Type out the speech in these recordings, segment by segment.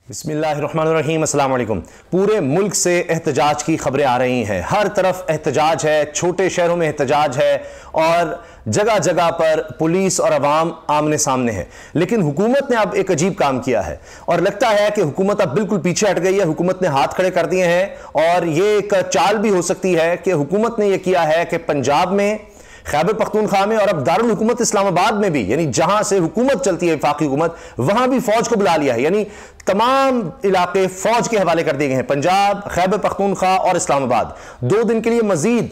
बिस्मिल्लाहिर्रहमानिर्रहीम, अस्सलाम वालेकुम। पूरे मुल्क से एहतजाज की खबरें आ रही हैं। हर तरफ एहतजाज है, छोटे शहरों में एहतजाज है और जगह जगह पर पुलिस और अवाम आमने सामने है। लेकिन हुकूमत ने अब एक अजीब काम किया है और लगता है कि हुकूमत अब बिल्कुल पीछे हट गई है। हुकूमत ने हाथ खड़े कर दिए हैं और ये एक चाल भी हो सकती है कि हुकूमत ने यह किया है कि पंजाब में, खैबर पख्तूनख्वा में और अब दारुल हुकूमत इस्लामाबाद में भी, यानी जहां से हुकूमत चलती है वफाकी हुकूमत, वहां भी फौज को बुला लिया है। यानी तमाम इलाके फौज के हवाले कर दिए गए हैं। पंजाब, खैबर पख्तूनख्वा और इस्लामाबाद 2 दिन के लिए मजीद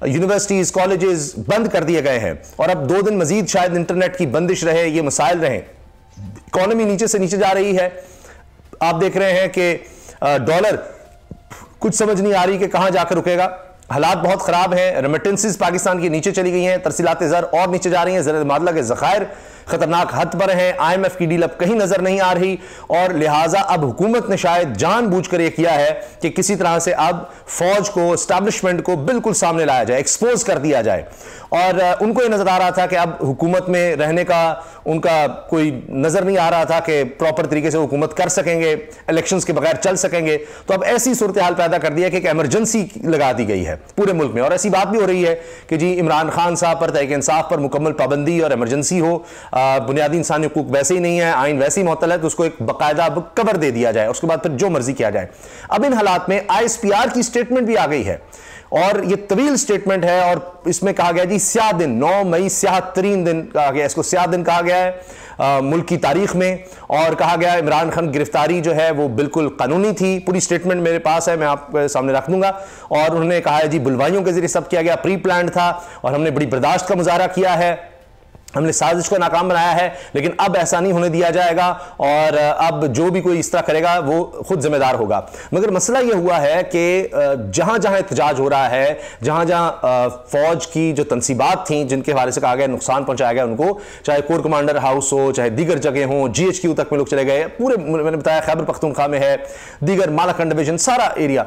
यूनिवर्सिटीज, कॉलेजेस बंद कर दिए गए हैं और अब 2 दिन मजीद शायद इंटरनेट की बंदिश रहे, ये मसाइल रहे। इकॉनमी नीचे से नीचे जा रही है। आप देख रहे हैं कि डॉलर कुछ समझ नहीं आ रही कि कहां जाकर रुकेगा। हालात बहुत खराब हैं। रेमिटेंसेस पाकिस्तान की नीचे चली गई हैं, तरसीलात ज़र और नीचे जा रही हैं, ज़र मादला के ज़खायर खतरनाक हद पर हैं। IMF की डील अब कहीं नजर नहीं आ रही और लिहाजा अब हुकूमत ने शायद जानबूझकर यह किया है कि किसी तरह से अब फौज को, एस्टैब्लिशमेंट को बिल्कुल सामने लाया जाए, एक्सपोज कर दिया जाए। और उनको यह नजर आ रहा था कि अब हुकूमत में रहने का उनका कोई नजर नहीं आ रहा था कि प्रॉपर तरीके से हुकूमत कर सकेंगे, इलेक्शंस के बगैर चल सकेंगे। तो अब ऐसी सूरत हाल पैदा कर दिया कि एक इमरजेंसी लगा दी गई है पूरे मुल्क में। और ऐसी बात भी हो रही है कि जी इमरान खान साहब पर, तहरीक इंसाफ पर मुकम्मल पाबंदी और इमरजेंसी हो। बुनियादी इंसानी हुकूक वैसे ही नहीं है, आइन वैसे ही मुअत्तल है, तो उसको एक बाकायदा कवर दे दिया जाए, उसके बाद फिर जो मर्जी किया जाए। अब इन हालात में ISPR की स्टेटमेंट भी आ गई है और यह तवील स्टेटमेंट है और इसमें कहा गया जी स्याह दिन, 9 मई स्याह तरीन दिन कहा गया, इसको स्याह दिन कहा गया है मुल्क की तारीख में। और कहा गया इमरान खान गिरफ्तारी जो है वो बिल्कुल कानूनी थी। पूरी स्टेटमेंट मेरे पास है, मैं आपके सामने रख दूंगा। और उन्होंने कहा है जी बुलवाइयों के जरिए सब किया गया, प्री प्लान था और हमने बड़ी बर्दाश्त का मुजाहरा किया है, हमने साजिश को नाकाम बनाया है, लेकिन अब ऐसा नहीं होने दिया जाएगा और अब जो भी कोई इस तरह करेगा वो खुद जिम्मेदार होगा। मगर मसला यह हुआ है कि जहां जहां एहतजाज हो रहा है, जहां जहां फौज की जो तनसीबात थी जिनके हवाले से कहा गया नुकसान पहुंचाया गया उनको, चाहे कोर कमांडर हाउस हो, चाहे दीगर जगह हो, GHQ तक में लोग चले गए, पूरे मैंने बताया खैबर पख्तूनख्वा में है, दीगर मालाकंड डिवीजन, सारा एरिया।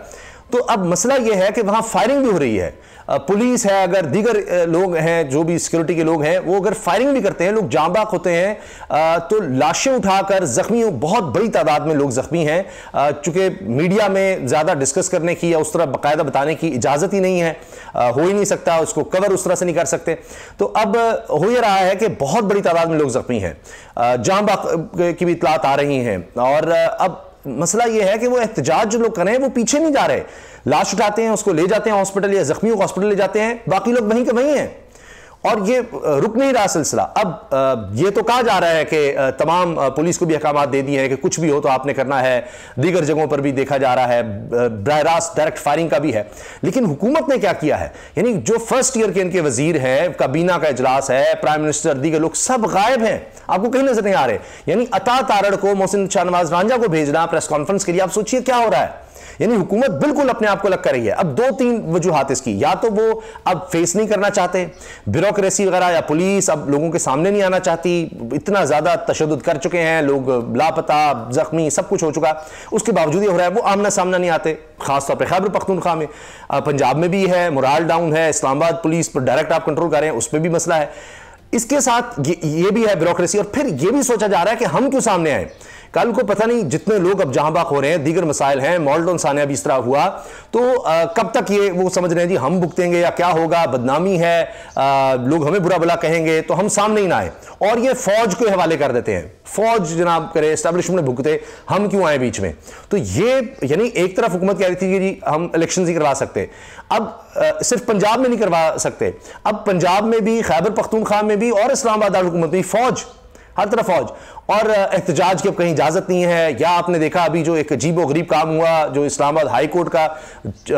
तो अब मसला यह है कि वहां फायरिंग भी हो रही है, पुलिस है, अगर दीगर लोग हैं जो भी सिक्योरिटी के लोग हैं वो अगर फायरिंग भी करते हैं, लोग जांबाक होते हैं, तो लाशें उठाकर जख्मी, बहुत बड़ी तादाद में लोग जख्मी हैं। चूंकि मीडिया में ज्यादा डिस्कस करने की या उस तरह बाकायदा बताने की इजाजत ही नहीं है, हो ही नहीं सकता, उसको कवर उस तरह से नहीं कर सकते। तो अब हो ही रहा है कि बहुत बड़ी तादाद में लोग जख्मी हैं, जांबाक की भी इतलात आ रही हैं। और अब मसला यह है कि वो एहतजाज जो लोग कर रहे हैं वो पीछे नहीं जा रहे, लाश उठाते हैं, उसको ले जाते हैं हॉस्पिटल या जख्मियों को हॉस्पिटल ले जाते हैं, बाकी लोग वहीं के वहीं हैं और ये रुक नहीं रहा सिलसिला। अब ये तो कहा जा रहा है कि तमाम पुलिस को भी अहकाम दे दिए हैं कि कुछ भी हो तो आपने करना है, दीगर जगहों पर भी देखा जा रहा है, बराह रास्त डायरेक्ट फायरिंग का भी है। लेकिन हुकूमत ने क्या किया है, यानी जो फर्स्ट ईयर के इनके वजीर हैं, काबीना का इजलास है, प्राइम मिनिस्टर, दीगर लोग सब गायब हैं, आपको कहीं नजर नहीं आ रहे। यानी अता तारड़ को, मोहसिन शाहनवाज रांझा को भेजना प्रेस कॉन्फ्रेंस के लिए, आप सोचिए क्या हो रहा है। यानी हुकूमत बिल्कुल अपने आप को लग कर रही है। अब 2-3 वजूहात इसकी, या तो वो अब फेस नहीं करना चाहते, ब्यूरोक्रेसी वगैरह, या पुलिस अब लोगों के सामने नहीं आना चाहती, इतना ज्यादा तशद्दुद कर चुके हैं, लोग लापता, जख्मी, सब कुछ हो चुका, उसके बावजूद ये हो रहा है वो आमना सामना नहीं आते। खासतौर पर खैबर पख्तूनख्वा में, पंजाब में भी है, मोराल डाउन है, इस्लामाबाद पुलिस पर डायरेक्ट आप कंट्रोल कर रहे हैं, उस पर भी मसला है। इसके साथ ये भी है ब्यूरोक्रेसी, और फिर ये भी सोचा जा रहा है कि हम क्यों सामने आए। कल को पता नहीं जितने लोग अब जहां बाक हो रहे हैं, दीगर मसाइल हैं, मॉल्टन सानिया भी इस तरह हुआ, तो कब तक ये वो समझ रहे हैं जी हम भुगतेंगे या क्या होगा, बदनामी है, लोग हमें बुरा भला कहेंगे, तो हम सामने ही ना आए और ये फौज के हवाले कर देते हैं। फौज जनाब करे, एस्टैब्लिशमेंट भुगते, हम क्यों आए बीच में। तो ये यानी एक तरफ हुकूमत कह रही थी कि जी हम इलेक्शन ही करवा सकते, अब सिर्फ पंजाब में नहीं करवा सकते, अब पंजाब में भी, खैबर पख्तूनख्वा में भी और इस्लामाबाद हुकूमत में फौज, हर तरफ फौज, और एहतजाज की अब कहीं इजाजत नहीं है। या आपने देखा अभी जो एक अजीब व गरीब काम हुआ, जो इस्लामाबाद हाई कोर्ट का,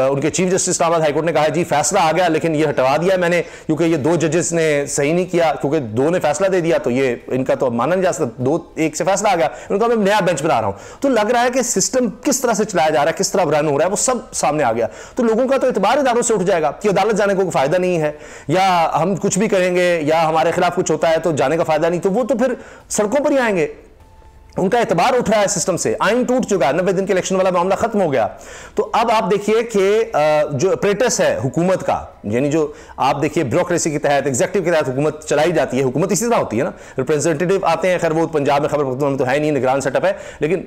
उनके chief justice Islamabad high court ने कहा जी फैसला आ गया लेकिन ये हटवा दिया मैंने, क्योंकि ये 2 जजेस ने सही नहीं किया, क्योंकि 2 ने फैसला दे दिया तो ये इनका तो माना नहीं जा सकता, 2-1 से फैसला आ गया, उनका मैं नया बेंच बना रहा हूं। तो लग रहा है कि सिस्टम किस तरह से चलाया जा रहा है, किस तरह रन हो रहा है, वो सब सामने आ गया। तो लोगों का तो एतबार इदारों से उठ जाएगा कि अदालत जाने को फायदा नहीं है, या हम कुछ भी करेंगे या हमारे खिलाफ कुछ होता है तो जाने का फायदा नहीं, तो वो तो फिर सड़कों पर ही आएंगे। उनका एतबार उठ रहा है सिस्टम से, आइन टूट चुका है, 90 दिन के इलेक्शन वाला मामला खत्म हो गया। तो अब आप देखिए कि जो अपेरेटस है हुकूमत का, यानी जो आप देखिए ब्यूरोक्रेसी के तहत, एग्जीक्यूटिव के तहत हुकूमत चलाई जाती है, हुकूमत इसी तरह होती है ना, रिप्रेजेंटेटिव आते हैं, खैर वो पंजाब में खैबर पख्तूनख्वा में तो है नहीं, निगरान सेटअप है, लेकिन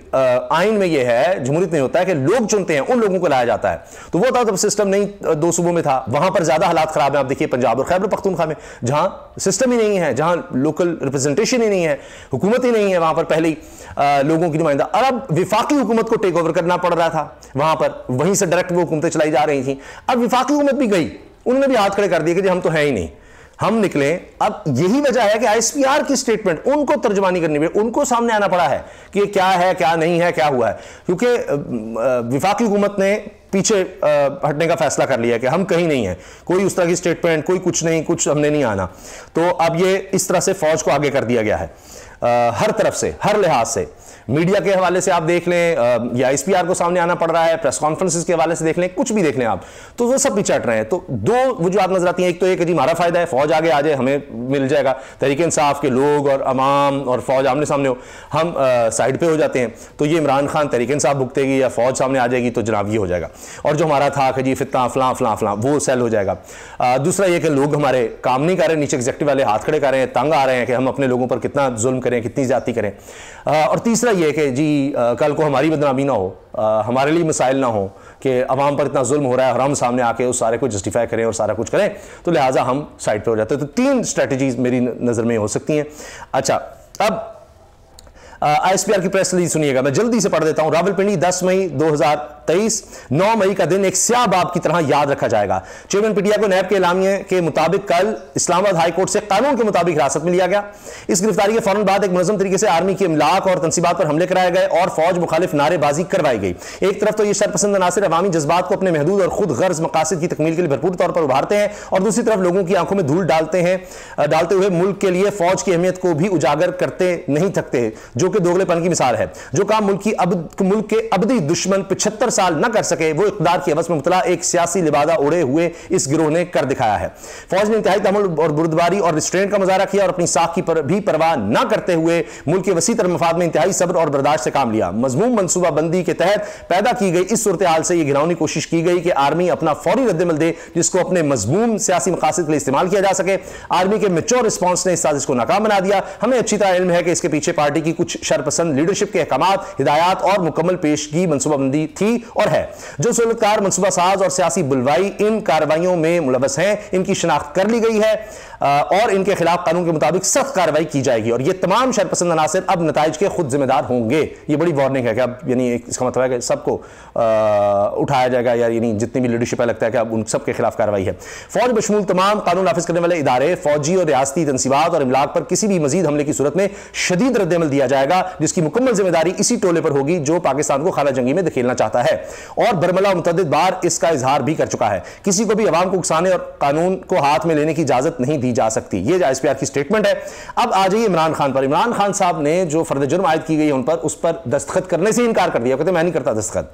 आइन में ये है, जमहूरियत में होता है कि लोग चुनते हैं, उन लोगों को लाया जाता है। तो वो था तब सिस्टम नहीं 2 सूबों में था, वहां पर ज्यादा हालात खराब है। आप देखिए पंजाब और खैबर पख्तूनख्वा में, जहां सिस्टम ही नहीं है, जहां लोकल रिप्रेजेंटेशन ही नहीं है, हुकूमत ही नहीं है, वहां पर पहले लोगों की नुमाइंदा, और अब विफाकी हुकूमत को टेक ओवर करना पड़ रहा था वहां पर, वहीं से डायरेक्ट वो हुकूमतें चलाई जा रही थी। अब विफाकी हुकूमत भी गई, उन्होंने भी हाथ खड़े कर दिए कि हम तो है ही नहीं, हम निकले। अब यही वजह है कि आईएसपीआर की स्टेटमेंट उनको तर्जुमानी करनी पड़ी, उनको सामने आना पड़ा है कि क्या है, क्या नहीं है, क्या हुआ है, क्योंकि विफाकी हुकूमत ने पीछे हटने का फैसला कर लिया कि हम कहीं नहीं है, कोई उस तरह की स्टेटमेंट, कोई कुछ नहीं, कुछ हमने नहीं आना। तो अब ये इस तरह से फौज को आगे कर दिया गया है हर तरफ से, हर लिहाज से। मीडिया के हवाले से आप देख लें, या आईएसपीआर को सामने आना पड़ रहा है, प्रेस कॉन्फ्रेंसेस के हवाले से देख लें, कुछ भी देख लें आप, तो वो सब भी चट रहे हैं। तो 2 वजूहत नजर आती हैं, एक तो एक जी हमारा फायदा है, फौज आगे आ जाए, हमें मिल जाएगा, तहरीक इंसाफ के लोग और अवाम और फौज आमने सामने हो, हम साइड पे हो जाते हैं, तो ये इमरान खान तहरीक इंसाफ भुगतेगी या फौज सामने आ जाएगी, तो जनाब ये हो जाएगा, और जो हमारा था कि जी फितना फलां फलां फलां, वो सेल हो जाएगा। दूसरा ये कि लोग हमारे काम नहीं कर रहे, नीचे एग्जीक्यूटिव वाले हाथ खड़े कर रहे हैं, तंग आ रहे हैं कि हम अपने लोगों पर कितना जुल्म करें, कितनी ज्यादती करें। और तीसरा ये कि जी कल को हमारी बदनामी ना हो, हमारे लिए मसाइल ना हो कि अवाम पर इतना जुल्म हो रहा है और हम सामने आके उस सारे को जस्टिफाई करें और सारा कुछ करें, तो लिहाजा हम साइड पे हो जाते हैं। तो 3 स्ट्रेटजीज मेरी नज़र में हो सकती हैं। अच्छा, अब आईएसपीआर की प्रेस रिलीज सुनिएगा, मैं जल्दी से पढ़ देता हूं। रावलपिंडी 10 मई 2023, 9 मई का दिन एक स्याह बाब की तरह याद रखा जाएगा। चेयरमैन पीटीआई को नैब के एलामिये के मुताबिक कल इस्लामाबाद हाई कोर्ट से कानून के मुताबिक हिरासत में लिया गया। इस गिरफ्तारी के फौरन बाद एक मुनज़्ज़म तरीके से आर्मी के इमलाक और तनसीबात पर हमले कराए गए और फौज मुखालिफ नारेबाजी करवाई गई। एक तरफ तो ये शरपसंद अनासिर अवामी जज्बात को अपने महदूद और खुद गर्ज मकासद की तकमील के लिए भरपूर तौर पर उभारते हैं, और दूसरी तरफ लोगों की आंखों में धूल डालते हुए मुल्क के लिए फौज की अहमियत को भी उजागर करते नहीं थकते, जो कि दोगलेपन की मिसाल है। जो काम मुल्क के अबदी दुश्मन 75 साल न कर सके, वो इक़्तिदार की हवस में मुबतला एक सियासी लिबादा उड़े हुए इस गिरोह ने कर दिखाया है। फौज ने इंतहाई तहम्मुल और बुर्दबारी और रिस्ट्रेंट का मुजाहरा किया और अपनी साख की भी परवाह न करते हुए मुल्क के वसी तर मफाद में इंतहाई सब्र और बर्दाश्त से काम लिया। मजमूम मनसूबाबंदी के तहत पैदा की गई इस सूरत हाल से यह घिनौनी कोशिश की गई कि आर्मी अपना फौरी रद्दमल दे जिसको अपने मजमूम सियासी मकासद के लिए इस्तेमाल किया जा सके। आर्मी के मैच्योर रिस्पॉन्स ने इस साजिश को नाकाम बना दिया। हमें अच्छी तरह इल्म है कि इसके पीछे पार्टी की कुछ शरपसंद लीडरशिप के अहकामात, हिदायत और मुकम्मल पेशगी मनसूबाबंदी थी और है। जो सूरतकार मनसूबा साज और सियासी बुलवाई इन कार्रवाइयों में मुलव्वस हैं, इनकी शनाख्त कर ली गई है और इनके खिलाफ कानून के मुताबिक सख्त कार्रवाई की जाएगी और ये तमाम शरपसंद अनासिर अब नताइज के खुद जिम्मेदार होंगे। ये बड़ी वार्निंग है कि अब यानी इसका मतलब है कि सबको उठाया जाएगा, या यानी जितनी भी लीडरशिप है लगता है कि अब उन सब के खिलाफ कार्रवाई है। फौज बशमूल तमाम कानून नाफिज करने वाले इदारे, फौजी और रियासती तनसीबात और इमलाक पर किसी भी मजीद हमले की सूरत में शदीद रद्दअमल दिया जाएगा, जिसकी मुकम्मल जिम्मेदारी इसी टोले पर होगी जो पाकिस्तान को खाला जंगी में धकेलना चाहता है और बरमला मुतअद्दिद बार इसका इजहार भी कर चुका है। किसी को भी अवाम को उकसाने और कानून को हाथ में लेने की इजाजत नहीं दी जा सकती। ये आईएसपीआर की स्टेटमेंट है। अब आ जाइए इमरान खान पर। इमरान खान साहब ने जो फर्द जुर्म आयद की गई है उन पर, उस पर दस्तखत करने से इनकार कर दिया, कहते मैं नहीं करता दस्तखत,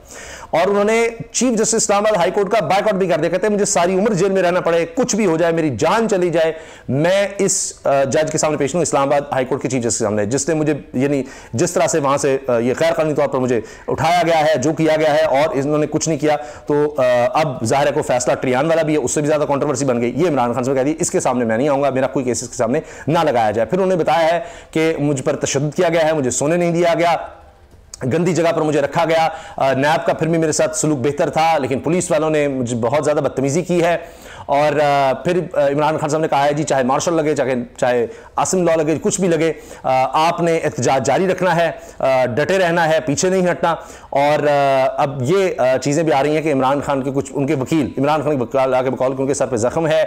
और उन्होंने chief justice Islamabad high court का बायकॉट भी कर दिया। कहते मुझे सारी उम्र जेल में रहना पड़े, कुछ भी हो जाए, मेरी जान चली जाए, मैं इस जज के सामने पेश हूं, इस्लामाबाद हाई कोर्ट के चीफ जस्टिस के सामने, जिसने मुझे यानी जिस तरह से वहां से ये गैर कानूनी तौर पर मुझे उठाया गया है, जो किया गया है, और इन्होंने कुछ नहीं किया, तो अब जाहिर है को फैसला ट्रियान वाला भी है, उससे भी ज्यादा कंट्रोवर्सी बन गई। ये इमरान खान से कह दी इसके सामने मैं नहीं आऊंगा, मेरा कोई केस इसके सामने ना लगाया जाए। फिर उन्होंने बताया है कि मुझ पर तशद्दुद किया गया है, मुझे सोने नहीं दिया गया, गंदी जगह पर मुझे रखा गया, नैब का फिर भी मेरे साथ सलूक बेहतर था, लेकिन पुलिस वालों ने मुझे बहुत ज़्यादा बदतमीज़ी की है। और फिर इमरान खान साहब ने कहा है जी चाहे मार्शल लगे, चाहे आसिम लॉ लगे, कुछ भी लगे, आपने एहतजाज जारी रखना है, डटे रहना है, पीछे नहीं हटना। और अब ये चीज़ें भी आ रही हैं कि इमरान खान के कुछ उनके वकील, इमरान खान के आगे बकौल उनके सर पर जख्म है,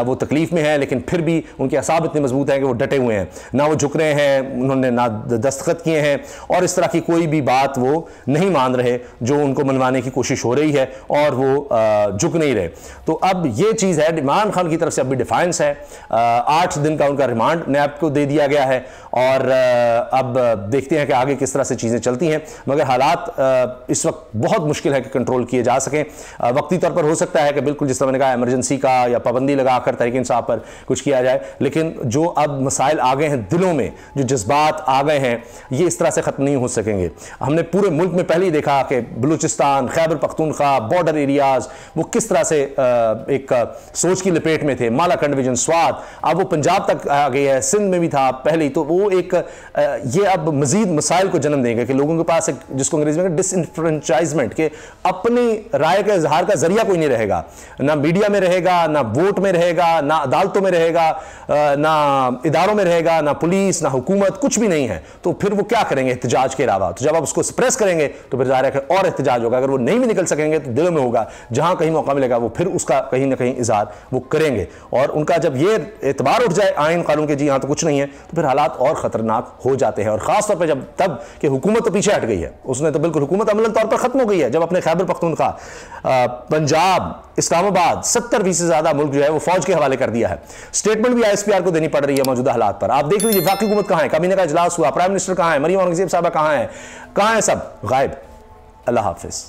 वो तकलीफ में है, लेकिन फिर भी उनके असाब इतने मजबूत हैं कि वो डटे हुए हैं, ना वो झुक रहे हैं, उन्होंने ना दस्तखत किए हैं, और इस तरह की कोई भी बात वो नहीं मान रहे जो उनको मनवाने की कोशिश हो रही है, और वो झुक नहीं रहे। तो अब ये चीज़ है, इमरान खान की तरफ से अभी डिफाइंस है, 8 दिन का उनका रिमांड नैब को दे दिया गया है, और अब देखते हैं कि आगे किस तरह से चीज़ें चलती हैं। मगर हालात इस वक्त बहुत मुश्किल है कि कंट्रोल किए जा सकें। वक्ती तौर पर हो सकता है कि बिल्कुल जिस तरह मैंने कहा इमरजेंसी का या पाबंदी लगाकर तहरीक इंसाफ पर कुछ किया जाए, लेकिन जो अब मसाइल आ गए हैं दिलों में, जो जज्बात आ गए हैं, ये इस तरह से ख़त्म नहीं हो सकेंगे। हमने पूरे मुल्क में पहले ही देखा कि बलूचिस्तान, खैबर पख्तूनख्वा, बॉर्डर एरियाज़, वो किस तरह से एक सोच की लपेट में थे, मालाकंड विजन स्वात, अब वो पंजाब तक आ गई है, सिंध में भी था पहले ही, तो वो एक ये अब मजीद मसाइल को जन्म देंगे कि लोगों के पास एक, जिसको अंग्रेजी में डिसइंफ्रेंचाइजमेंट, के अपनी राय के इजहार का जरिया कोई नहीं रहेगा, ना मीडिया में रहेगा, ना वोट में रहेगा, ना अदालतों में रहेगा, ना इदारों में रहेगा, ना पुलिस, ना हुकूमत, कुछ भी नहीं है। तो फिर वो क्या करेंगे एहतजाज के अलावा? तो जब आप उसको सप्रेस करेंगे तो फिर जाहिर है कि और एहतजाज होगा। अगर वो नहीं भी निकल सकेंगे तो दिलों में होगा, जहां कहीं मौका मिलेगा वो फिर उसका कहीं ना कहीं इजहार वो करेंगे। और उनका जब ये एतबार उठ जाए आइन कानून के, जी यहां तो कुछ नहीं है, तो फिर हालात और खतरनाक हो जाते हैं। और खासतौर पर जब तब कि हुकूमत तो पीछे हट गई है, उसने तो बिल्कुल हुकूमत अमलन तौर पर खत्म हो गई है। जब अपने खैबर पख्तूनख्वा, पंजाब, इस्लामाबाद 70% से ज्यादा मुल्क जो है वो फौज के हवाले कर दिया है। स्टेटमेंट भी ISPR को देनी पड़ रही है मौजूदा हालात पर। आप देख लीजिए वाकई हुकूमत कहां है, काबीना का इजलास हुआ, प्राइम मिनिस्टर कहां है, मरियम औरंगजेब साहबा कहां है, सब गायब। अल्लाह हाफिज।